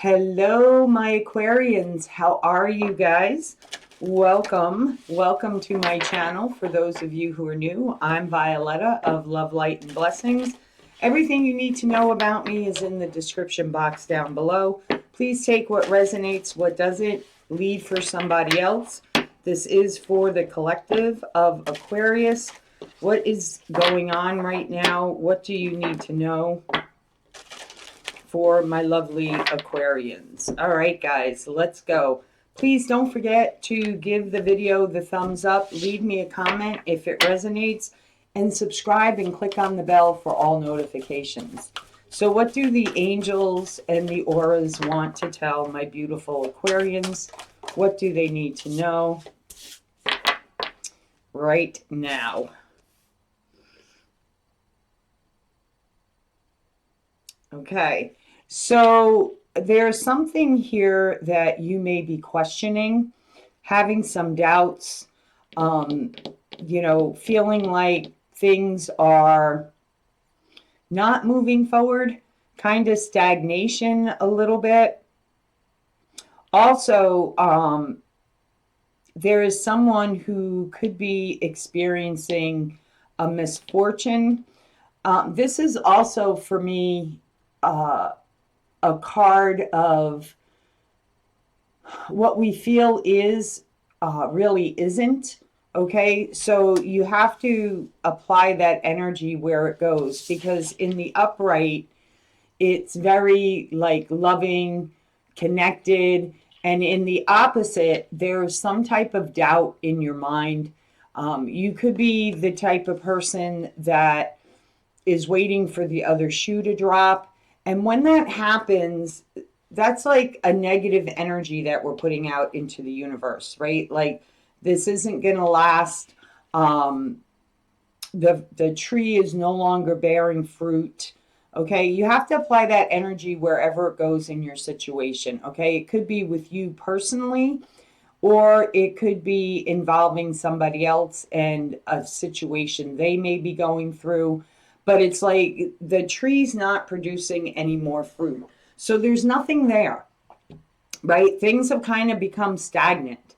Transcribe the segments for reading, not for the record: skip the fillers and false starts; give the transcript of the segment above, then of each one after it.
Hello, my Aquarians. How are you guys? Welcome. Welcome to my channel. For those of you who are new, I'm Violetta of Love, Light, and Blessings. Everything you need to know about me is in the description box down below. Please take what resonates, what doesn't, leave for somebody else. This is for the collective of Aquarius. What is going on right now? What do you need to know for my lovely Aquarians? All right, guys, let's go. Please don't forget to give the video the thumbs up, leave me a comment if it resonates, and subscribe and click on the bell for all notifications. So what do the angels and the auras want to tell my beautiful Aquarians? What do they need to know right now? Okay, so there's something here that you may be questioning, having some doubts, feeling like things are not moving forward, kind of stagnation a little bit. Also, there is someone who could be experiencing a misfortune. This is also for me a card of what we feel is really isn't. Okay, so you have to apply that energy where it goes, because in the upright, it's very like loving, connected, and in the opposite, there's some type of doubt in your mind. You could be the type of person that is waiting for the other shoe to drop. And when that happens, that's like a negative energy that we're putting out into the universe, right? Like, this isn't going to last. The tree is no longer bearing fruit. Okay, you have to apply that energy wherever it goes in your situation. Okay, it could be with you personally, or it could be involving somebody else and a situation they may be going through. But it's like the tree's not producing any more fruit. So there's nothing there, right? Things have kind of become stagnant.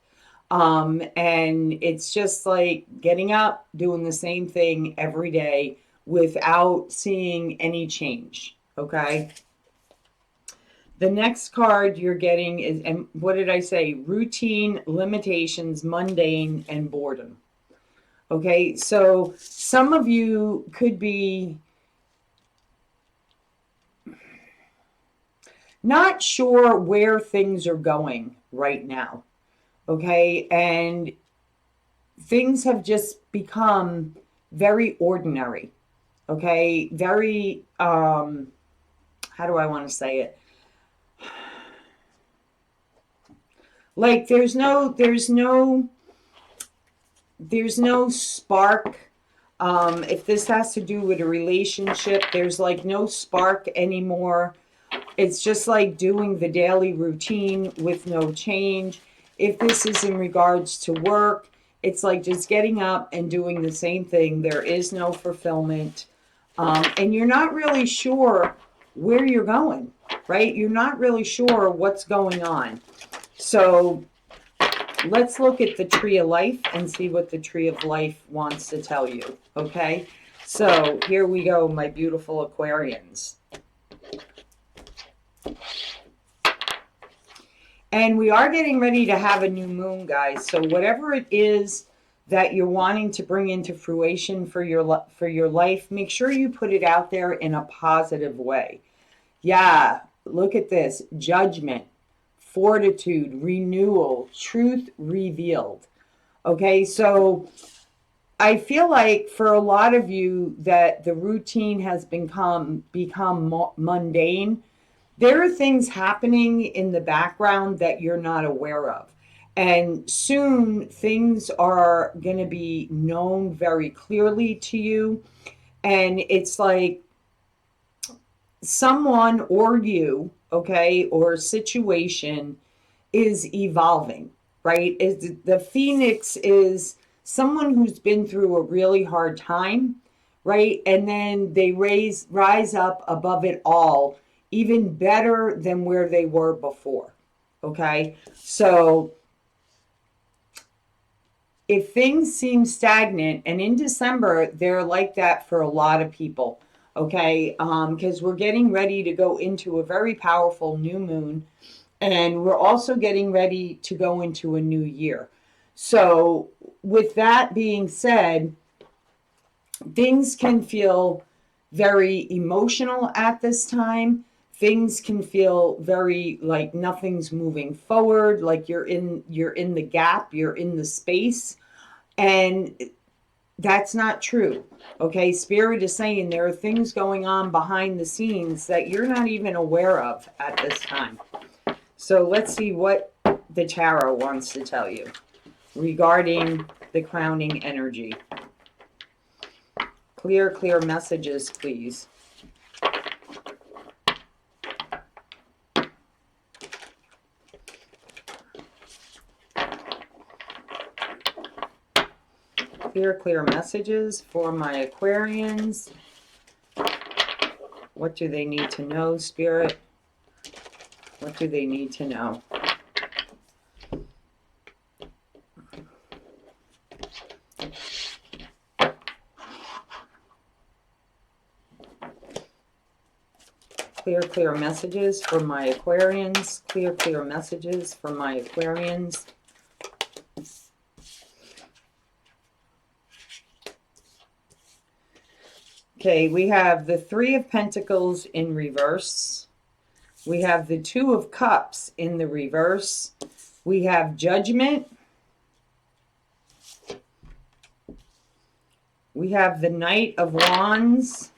And it's just like getting up, doing the same thing every day without seeing any change, okay? The next card you're getting is, and what did I say? Routine, limitations, mundane, and boredom. Okay, so some of you could be not sure where things are going right now. Okay, and things have just become very ordinary. Okay, very, how do I want to say it? Like there's no spark. If this has to do with a relationship, there's like no spark anymore. It's just like doing the daily routine with no change. If this is in regards to work, it's like just getting up and doing the same thing. There is no fulfillment. And you're not really sure where you're going, right? You're not really sure what's going on. So let's look at the Tree of Life and see what the Tree of Life wants to tell you, okay? So here we go, my beautiful Aquarians. And we are getting ready to have a new moon, guys. So whatever it is that you're wanting to bring into fruition for your life, make sure you put it out there in a positive way. Yeah, look at this. Judgment, fortitude, renewal, truth revealed. Okay, so I feel like for a lot of you that the routine has become mundane. There are things happening in the background that you're not aware of. And soon things are going to be known very clearly to you. And it's like someone or you, okay, or a situation is evolving, right? The phoenix is someone who's been through a really hard time, right? And then they rise up above it all even better than where they were before. Okay, so if things seem stagnant, and in December, they're like that for a lot of people, okay, because we're getting ready to go into a very powerful new moon, and we're also getting ready to go into a new year. So, with that being said, things can feel very emotional at this time. Things can feel very like nothing's moving forward, like you're in the gap, you're in the space, and that's not true. Okay, Spirit is saying there are things going on behind the scenes that you're not even aware of at this time. So let's see what the tarot wants to tell you regarding the crowning energy. Clear messages, please. Clear messages for my Aquarians. What do they need to know, Spirit? What do they need to know? Clear messages for my Aquarians. Clear messages for my Aquarians. Okay, we have the Three of Pentacles in reverse. We have the Two of Cups in the reverse. We have Judgment. We have the Knight of Wands.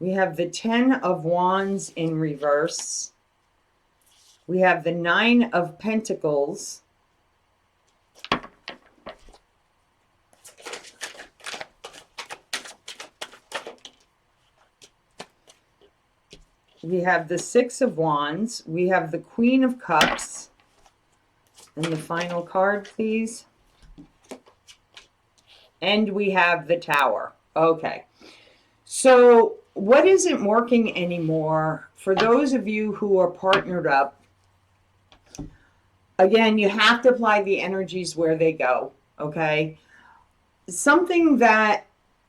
We have the Ten of Wands in reverse. We have the Nine of Pentacles. We have the Six of Wands. We have the Queen of Cups. And the final card, please. And we have the Tower. Okay. So what isn't working anymore, for those of you who are partnered up, again, you have to apply the energies where they go, okay? Something that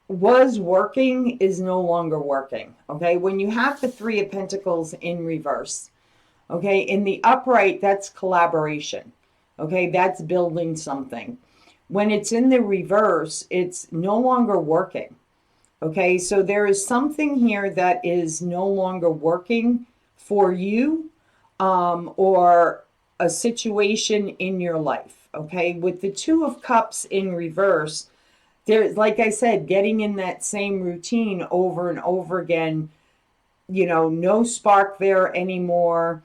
was working is no longer working, okay? When you have the Three of Pentacles in reverse, okay, in the upright, that's collaboration, okay? That's building something. When it's in the reverse, it's no longer working, okay? So there is something here that is no longer working for you, or a situation in your life, okay? With the Two of Cups in reverse, there's, like I said, getting in that same routine over and over again, you know, no spark there anymore,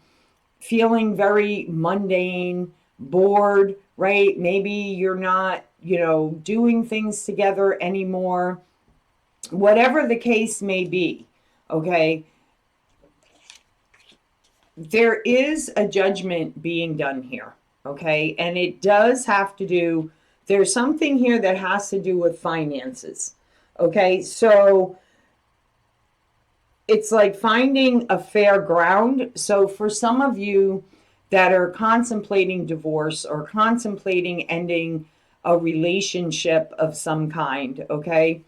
feeling very mundane, bored, right? Maybe you're not, you know, doing things together anymore. Whatever the case may be, okay? There is a judgment being done here, okay? And it does have to do, there's something here that has to do with finances, okay? So it's like finding a fair ground. So for some of you that are contemplating divorce or contemplating ending a relationship of some kind, okay?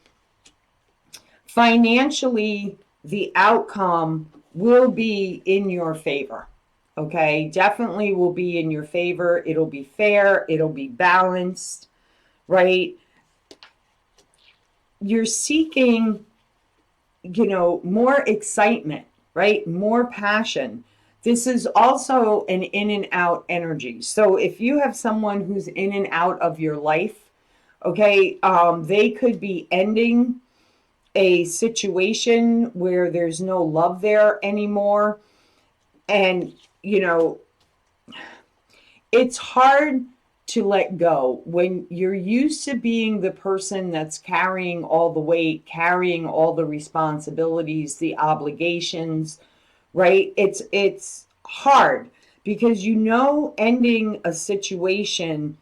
Financially, the outcome will be in your favor, okay? Definitely will be in your favor. It'll be fair. It'll be balanced, right? You're seeking, you know, more excitement, right? More passion. This is also an in and out energy. So if you have someone who's in and out of your life, okay, they could be ending a situation where there's no love there anymore. And, you know, it's hard to let go when you're used to being the person that's carrying all the weight, carrying all the responsibilities, the obligations, right? It's hard because, you know, ending a situation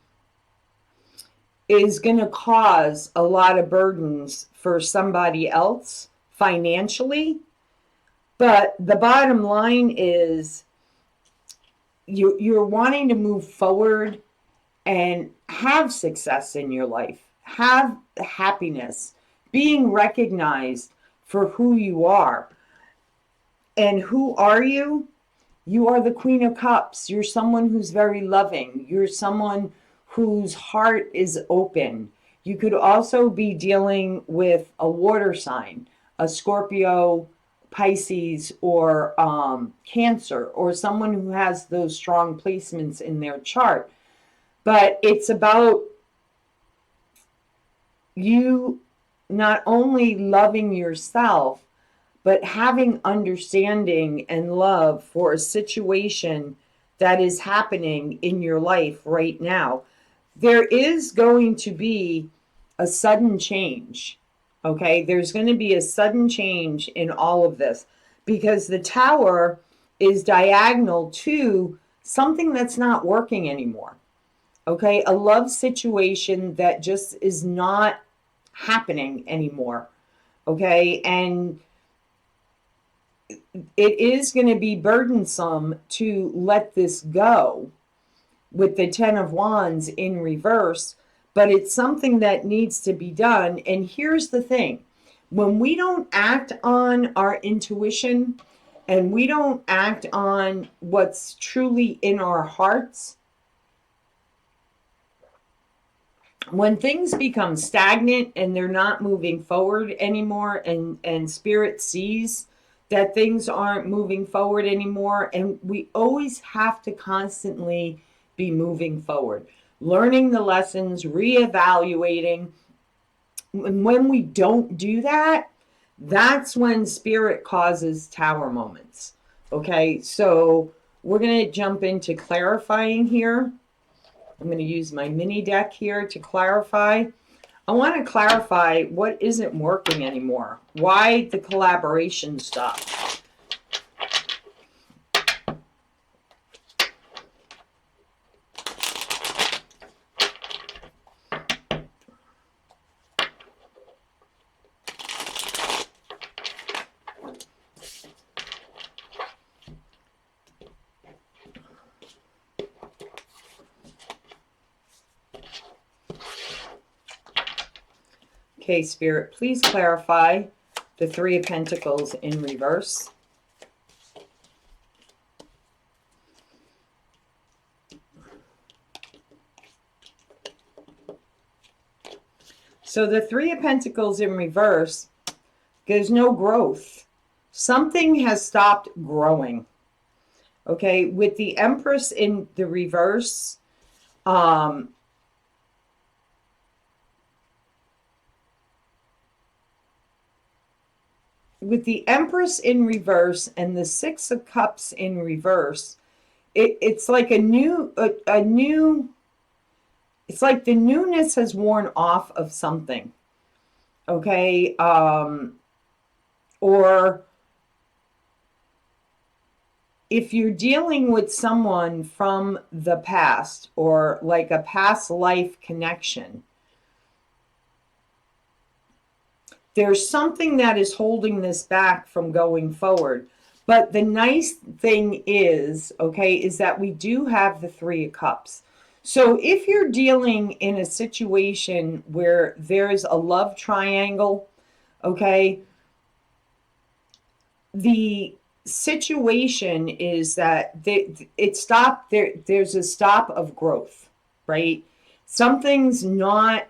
is going to cause a lot of burdens for somebody else financially. But the bottom line is you're wanting to move forward and have success in your life, have happiness, being recognized for who you are. And who are you? You are the Queen of Cups. You're someone who's very loving. You're someone whose heart is open. You could also be dealing with a water sign, a Scorpio, Pisces, or Cancer, or someone who has those strong placements in their chart. But it's about you not only loving yourself, but having understanding and love for a situation that is happening in your life right now. There is going to be a sudden change. Okay, there's going to be a sudden change in all of this because the Tower is diagonal to something that's not working anymore. Okay, a love situation that just is not happening anymore. Okay, and it is going to be burdensome to let this go with the Ten of Wands in reverse, but it's something that needs to be done. And here's the thing. When we don't act on our intuition and we don't act on what's truly in our hearts, when things become stagnant and they're not moving forward anymore, and Spirit sees that things aren't moving forward anymore, and we always have to constantly be moving forward, learning the lessons, reevaluating. And when we don't do that, that's when Spirit causes Tower moments. Okay, so we're going to jump into clarifying here. I'm going to use my mini deck here to clarify. I want to clarify what isn't working anymore. Why the collaboration stopped. Okay, Spirit, please clarify the Three of Pentacles in reverse. So the Three of Pentacles in reverse, there's no growth. Something has stopped growing. Okay, with the Empress in the reverse, with the Empress in reverse and the Six of Cups in reverse, it's like it's like the newness has worn off of something. Okay, or if you're dealing with someone from the past or like a past life connection, there's something that is holding this back from going forward. But the nice thing is, okay, is that we do have the Three of Cups. So if you're dealing in a situation where there's a love triangle, okay, the situation is that it stopped there. There's a stop of growth, right? Something's not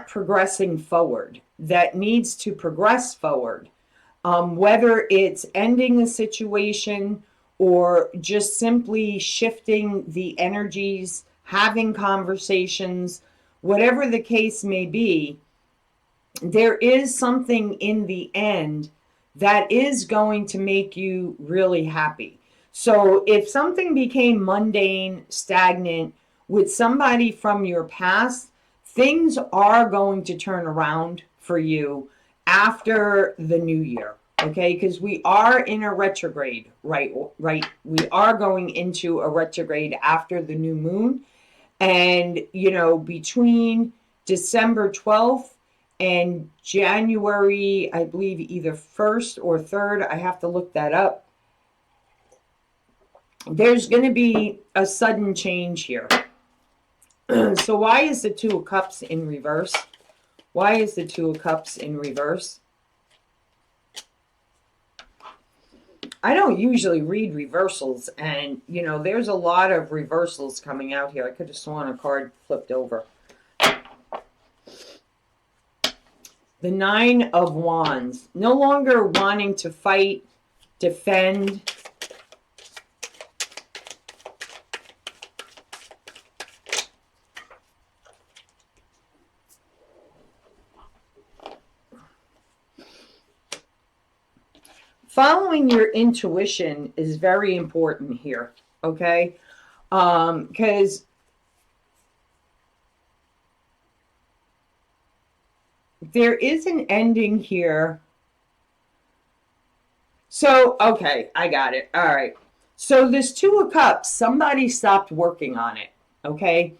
progressing forward that needs to progress forward, whether it's ending the situation or just simply shifting the energies, having conversations, whatever the case may be. There is something in the end that is going to make you really happy. So if something became mundane, stagnant with somebody from your past, things are going to turn around for you after the new year, okay? Because we are in a retrograde, right? We are going into a retrograde after the new moon. And, between December 12th and January, I believe either 1st or 3rd, I have to look that up, there's going to be a sudden change here. So why is the Two of Cups in reverse? Why is the Two of Cups in reverse? I don't usually read reversals, and, there's a lot of reversals coming out here. I could have sworn a card flipped over. The Nine of Wands. No longer wanting to fight, defend. Following your intuition is very important here, okay? Because there is an ending here. So, okay, I got it. All right. So this Two of Cups, somebody stopped working on it, okay?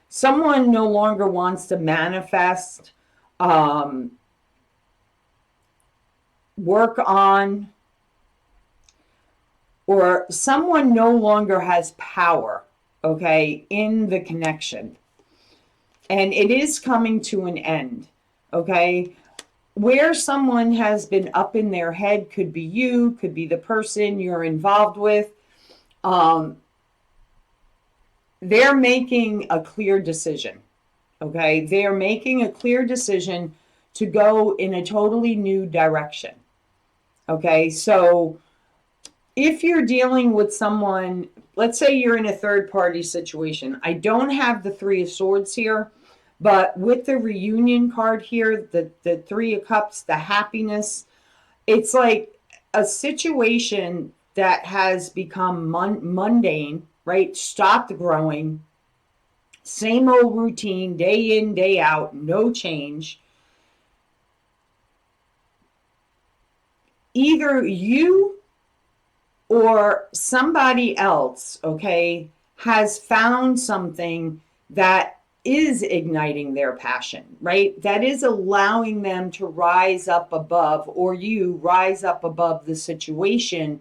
Someone no longer wants to manifest, work on, or someone no longer has power, okay, in the connection. And it is coming to an end, okay? Where someone has been up in their head, could be you, could be the person you're involved with. They're making a clear decision, okay? They're making a clear decision to go in a totally new direction, okay? So if you're dealing with someone, let's say you're in a third-party situation. I don't have the Three of Swords here, but with the reunion card here, the Three of Cups, the happiness, it's like a situation that has become mundane, right? Stopped growing, same old routine, day in, day out, no change. Either you or somebody else, okay, has found something that is igniting their passion, right? That is allowing them to rise up above, or you rise up above the situation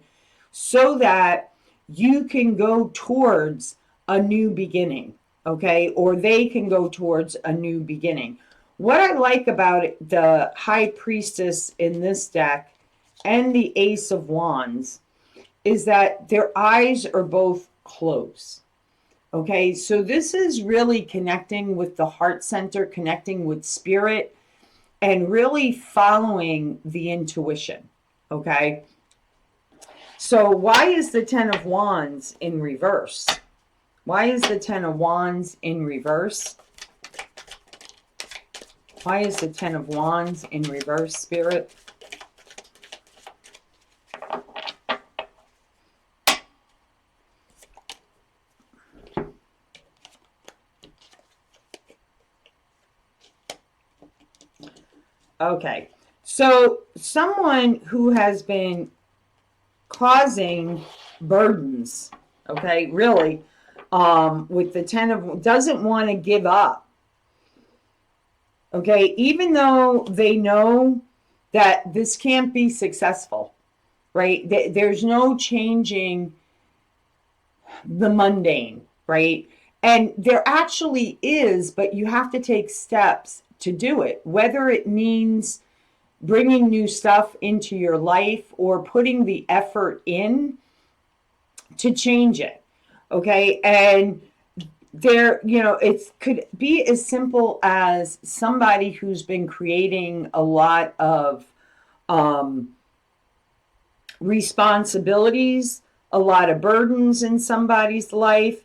so that you can go towards a new beginning, okay? Or they can go towards a new beginning. What I like about it, the High Priestess in this deck and the Ace of Wands, is that their eyes are both closed. Okay, so this is really connecting with the heart center, connecting with spirit, and really following the intuition. Okay, so why is the Ten of Wands in reverse? Why is the Ten of Wands in reverse? Why is the Ten of Wands in reverse, Spirit? Okay, so someone who has been causing burdens, okay, really, with the Ten of, doesn't want to give up. Okay, even though they know that this can't be successful, right? There's no changing the mundane, right? And there actually is, but you have to take steps to do it, whether it means bringing new stuff into your life or putting the effort in to change it. Okay, and there, it could be as simple as somebody who's been creating a lot of responsibilities, a lot of burdens in somebody's life.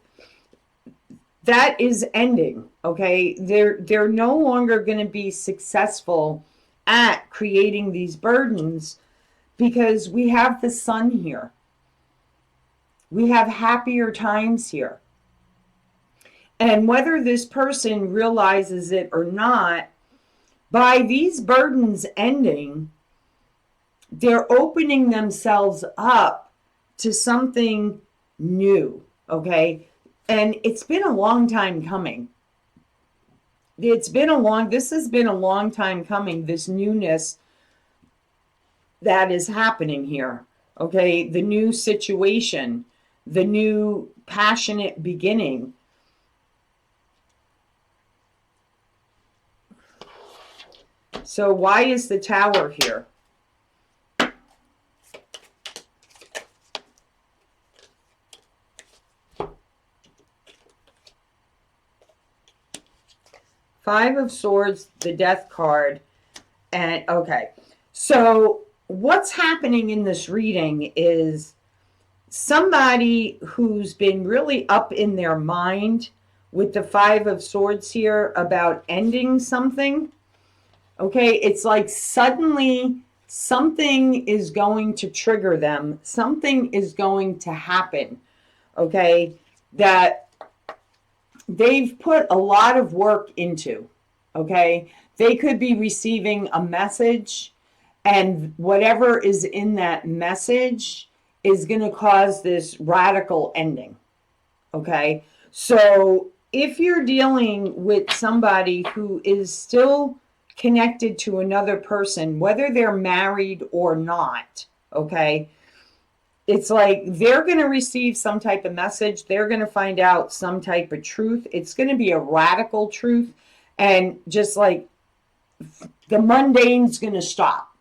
That is ending. Okay, they're no longer going to be successful at creating these burdens because we have the sun here. We have happier times here. And whether this person realizes it or not, by these burdens ending, they're opening themselves up to something new, okay? And it's been a long time coming. This has been a long time coming, this newness that is happening here. Okay, the new situation, the new passionate beginning. So why is the Tower here? Five of Swords, the Death card, and okay. So what's happening in this reading is somebody who's been really up in their mind with the Five of Swords here about ending something. Okay, it's like suddenly something is going to trigger them. Something is going to happen. Okay, that they've put a lot of work into. Okay, they could be receiving a message, and whatever is in that message is going to cause this radical ending. Okay, so if you're dealing with somebody who is still connected to another person, whether they're married or not, okay, it's like they're going to receive some type of message. They're going to find out some type of truth. It's going to be a radical truth. And just like the mundane's going to stop,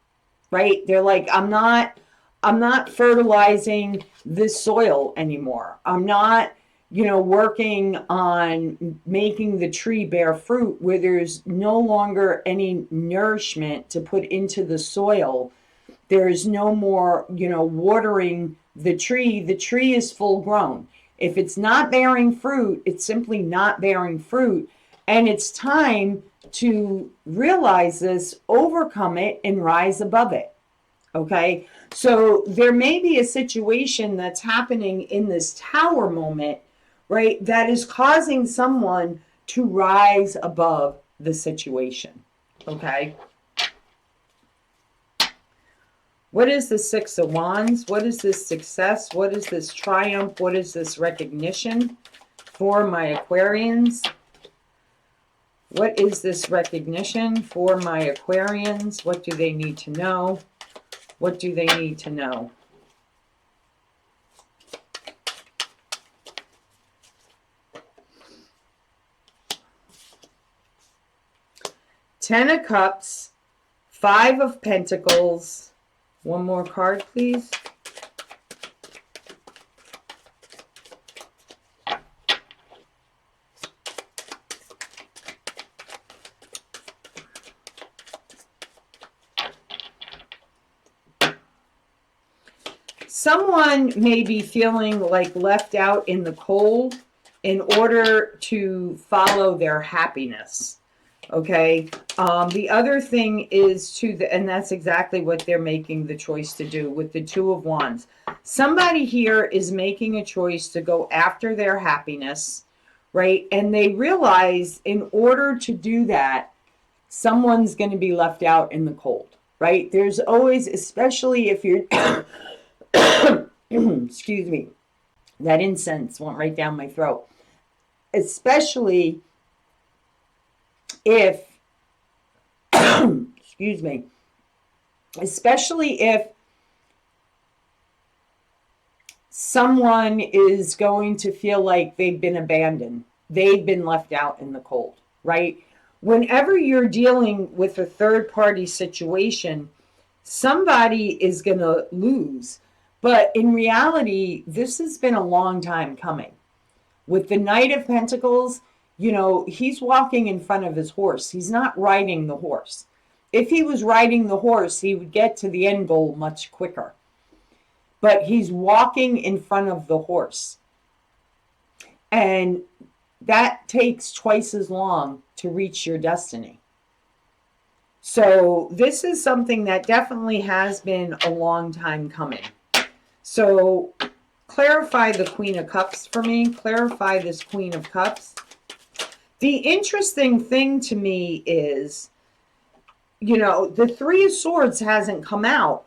right? They're like, I'm not fertilizing this soil anymore. I'm not, working on making the tree bear fruit where there's no longer any nourishment to put into the soil. There is no more, watering the tree. The tree is full grown. If it's not bearing fruit, it's simply not bearing fruit. And it's time to realize this, overcome it, and rise above it. Okay? So there may be a situation that's happening in this Tower moment, right, that is causing someone to rise above the situation. Okay? What is the Six of Wands? What is this success? What is this triumph? What is this recognition for my Aquarians? What is this recognition for my Aquarians? What do they need to know? What do they need to know? Ten of Cups, Five of Pentacles. One more card, please. Someone may be feeling like left out in the cold in order to follow their happiness. Okay. The other thing is and that's exactly what they're making the choice to do with the Two of Wands. Somebody here is making a choice to go after their happiness, right? And they realize in order to do that, someone's going to be left out in the cold, right? There's always, especially if you're, excuse me, that incense went right down my throat. Especially if, excuse me, especially if someone is going to feel like they've been abandoned, they've been left out in the cold, right? Whenever you're dealing with a third party situation, somebody is going to lose. But in reality, this has been a long time coming. With the Knight of Pentacles, he's walking in front of his horse. He's not riding the horse. If he was riding the horse, he would get to the end goal much quicker. But he's walking in front of the horse. And that takes twice as long to reach your destiny. So this is something that definitely has been a long time coming. So clarify the Queen of Cups for me. Clarify this Queen of Cups. The interesting thing to me is, the Three of Swords hasn't come out,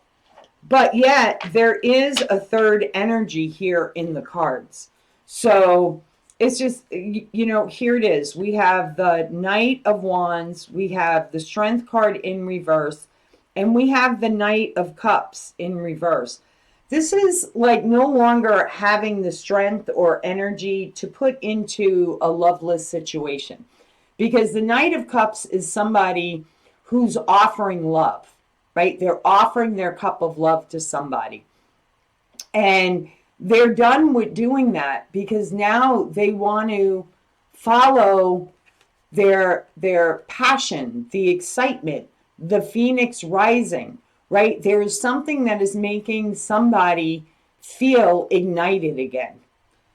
but yet there is a third energy here in the cards. So it's just, here it is. We have the Knight of Wands, we have the Strength card in reverse, and we have the Knight of Cups in reverse. This is like no longer having the strength or energy to put into a loveless situation, because the Knight of Cups is somebody who's offering love, right? They're offering their cup of love to somebody. And they're done with doing that because now they want to follow their passion, the excitement, the phoenix rising, right? There is something that is making somebody feel ignited again.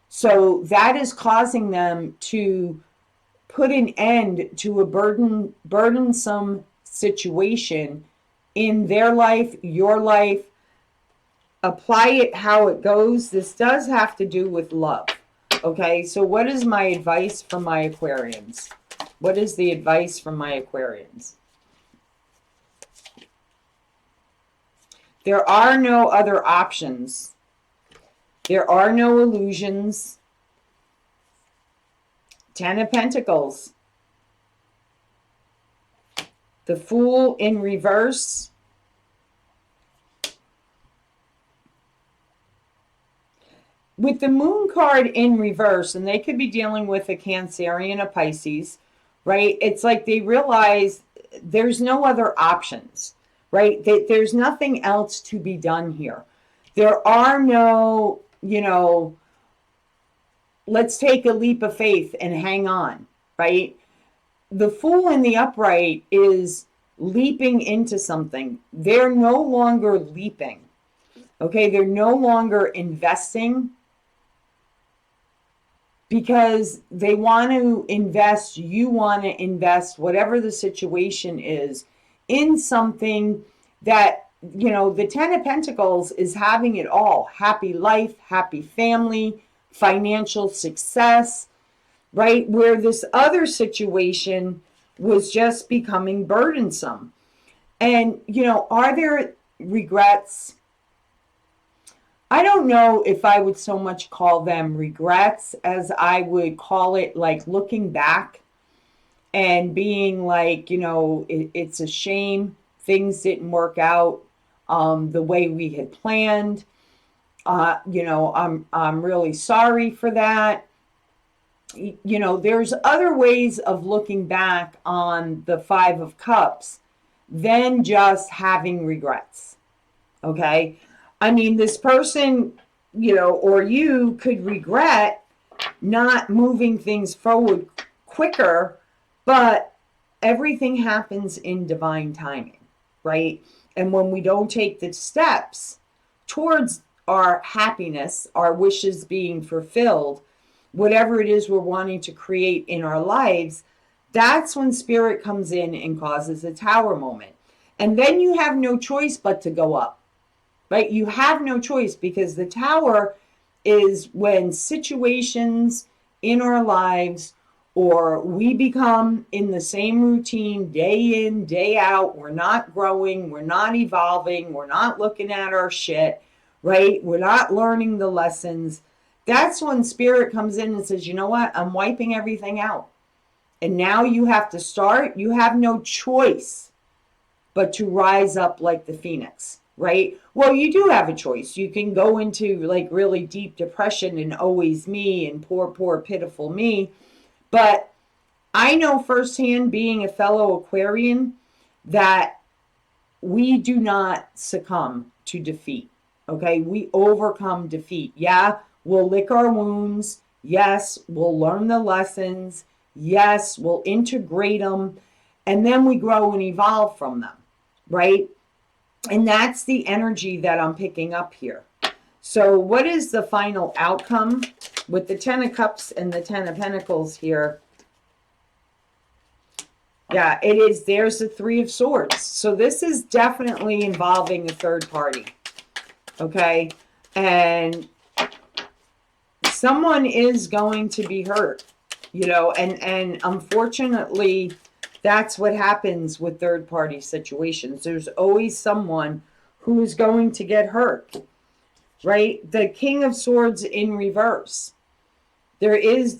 So that is causing them to put an end to a burdensome situation in their life, your life. Apply it how it goes. This does have to do with love. Okay, so what is my advice for my Aquarians? What is the advice from my Aquarians? There are no other options. There are no illusions. Ten of Pentacles. The Fool in reverse. With the Moon card in reverse, and they could be dealing with a Cancerian, a Pisces, right? It's like they realize there's no other options, right? There's nothing else to be done here. There are no, let's take a leap of faith and hang on, right? The Fool in the upright is leaping into something. They're no longer leaping, okay? They're no longer investing, because they want to invest, you want to invest, whatever the situation is, in something that, the Ten of Pentacles is having it all. Happy life, happy family, financial success, right? Where this other situation was just becoming burdensome. And, are there regrets? I don't know if I would so much call them regrets as I would call it like looking back and being like, it's a shame things didn't work out the way we had planned. I'm really sorry for that. There's other ways of looking back on the Five of Cups than just having regrets. Okay. I mean, this person, or you could regret not moving things forward quicker, but everything happens in divine timing, right? And when we don't take the steps towards our happiness, our wishes being fulfilled, whatever it is we're wanting to create in our lives, that's when spirit comes in and causes a tower moment. And then you have no choice but to go up. Right? You have no choice, because the tower is when situations in our lives, or we become in the same routine day in, day out. We're not growing. We're not evolving. We're not looking at our shit, right? We're not learning the lessons. That's when spirit comes in and says, you know what? I'm wiping everything out. And now you have to start. You have no choice but to rise up like the phoenix. Right? Well, you do have a choice. You can go into like really deep depression and always me and poor, pitiful me. But I know firsthand, being a fellow Aquarian, that we do not succumb to defeat. Okay? We overcome defeat. Yeah, we'll lick our wounds. Yes, we'll learn the lessons. Yes, we'll integrate them. And then we grow and evolve from them. Right? And that's the energy that I'm picking up here. So what is the final outcome with the Ten of Cups and the Ten of Pentacles here? Yeah, it is. There's the Three of Swords. So this is definitely involving a third party. Okay? And someone is going to be hurt, and unfortunately, that's what happens with third-party situations. There's always someone who is going to get hurt, right? The King of Swords in reverse. there's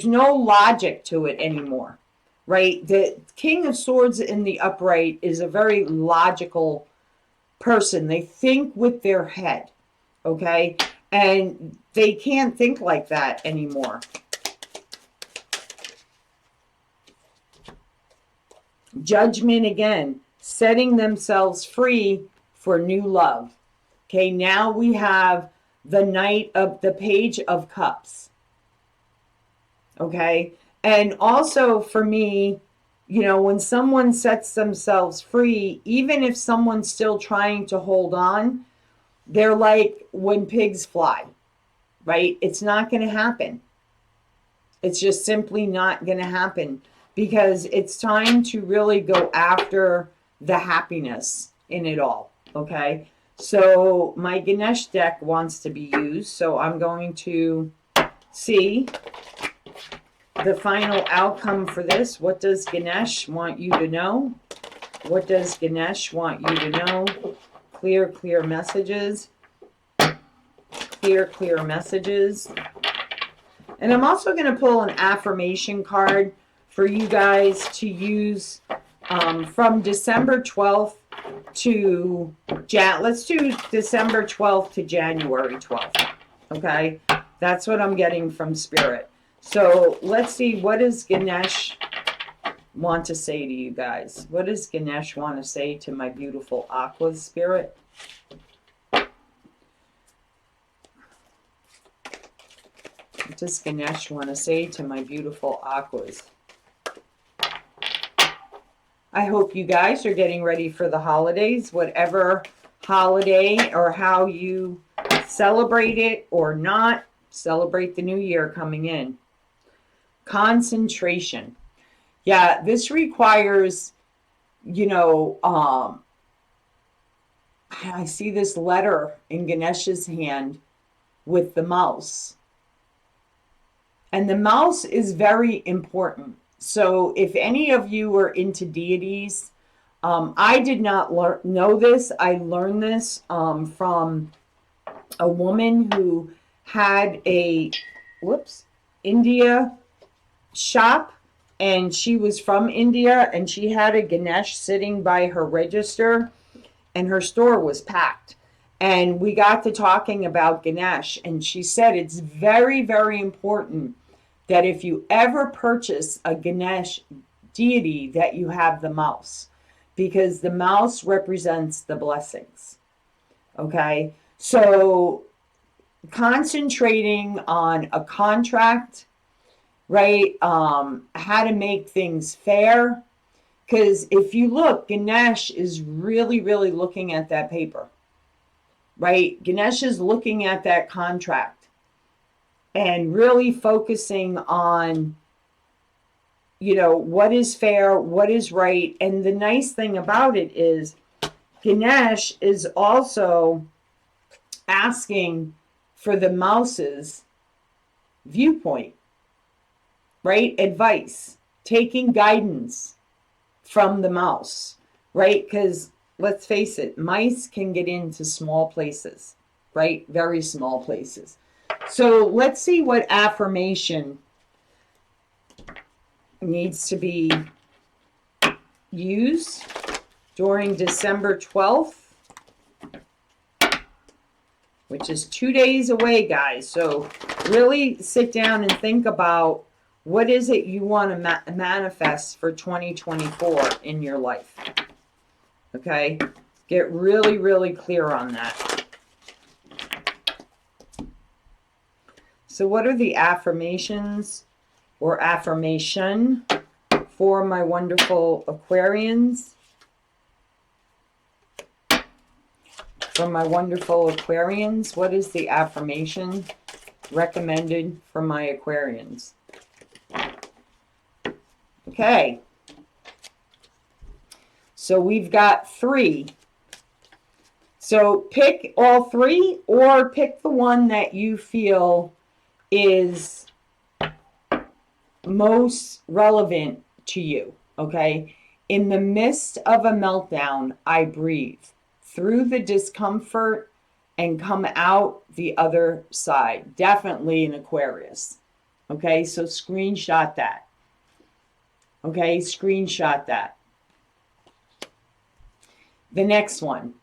no logic to it anymore, right? The King of Swords in the upright is a very logical person. They think with their head, okay? And they can't think like that anymore. Judgment again, setting themselves free for new love. Okay, now we have the Page of Cups. Okay, and also for me, when someone sets themselves free, even if someone's still trying to hold on, they're like when pigs fly, right? It's not going to happen. It's just simply not going to happen, because it's time to really go after the happiness in it all, okay? So my Ganesh deck wants to be used, so I'm going to see the final outcome for this. What does Ganesh want you to know? What does Ganesh want you to know? Clear, clear messages. Clear, clear messages. And I'm also going to pull an affirmation card for you guys to use from December 12th to let's do December 12th to January 12th. Okay, that's what I'm getting from Spirit. So let's see, what does Ganesh want to say to you guys? What does Ganesh want to say to my beautiful Aqua Spirit? What does Ganesh want to say to my beautiful Aquas? I hope you guys are getting ready for the holidays, whatever holiday or how you celebrate it or not. Celebrate the new year coming in. Concentration. Yeah, this requires, I see this letter in Ganesh's hand with the mouse. And the mouse is very important. So if any of you are into deities, I did not know this. I learned this from a woman who had a India shop, and she was from India, and she had a Ganesh sitting by her register, and her store was packed. And we got to talking about Ganesh, and she said it's very, very important that if you ever purchase a Ganesh deity that you have the mouse, because the mouse represents the blessings. Okay, so concentrating on a contract, right? How to make things fair. Because if you look, Ganesh is really, really looking at that paper, right? Ganesh is looking at that contract and really focusing on, what is fair, what is right. And the nice thing about it is Ganesh is also asking for the mouse's viewpoint, right? Advice, taking guidance from the mouse, right? Because let's face it, mice can get into small places, right? Very small places. So let's see what affirmation needs to be used during December 12th, which is 2 days away, guys. So really sit down and think about what is it you want to manifest for 2024 in your life. Okay? Get really, really clear on that. So what are the affirmations or affirmation for my wonderful Aquarians? For my wonderful Aquarians, what is the affirmation recommended for my Aquarians? Okay. So we've got 3. So pick all 3 or pick the one that you feel is most relevant to you, okay? In the midst of a meltdown, I breathe. Through the discomfort and come out the other side. Definitely an Aquarius. Okay, so screenshot that. Okay, screenshot that. The next one.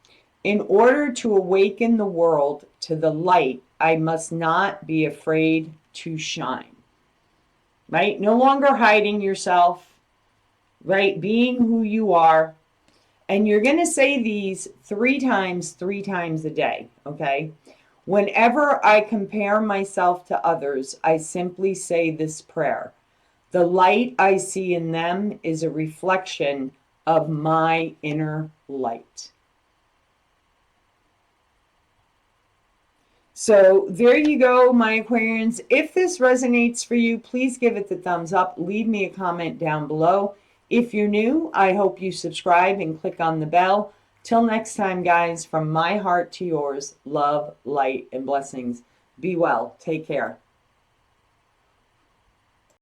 In order to awaken the world to the light, I must not be afraid to shine. Right? No longer hiding yourself. Right? Being who you are. And you're going to say these three times a day. Okay? Whenever I compare myself to others, I simply say this prayer. The light I see in them is a reflection of my inner light. So there you go, my Aquarians. If this resonates for you, please give it the thumbs up. Leave me a comment down below. If you're new, I hope you subscribe and click on the bell. Till next time, guys, from my heart to yours, love, light, and blessings. Be well. Take care.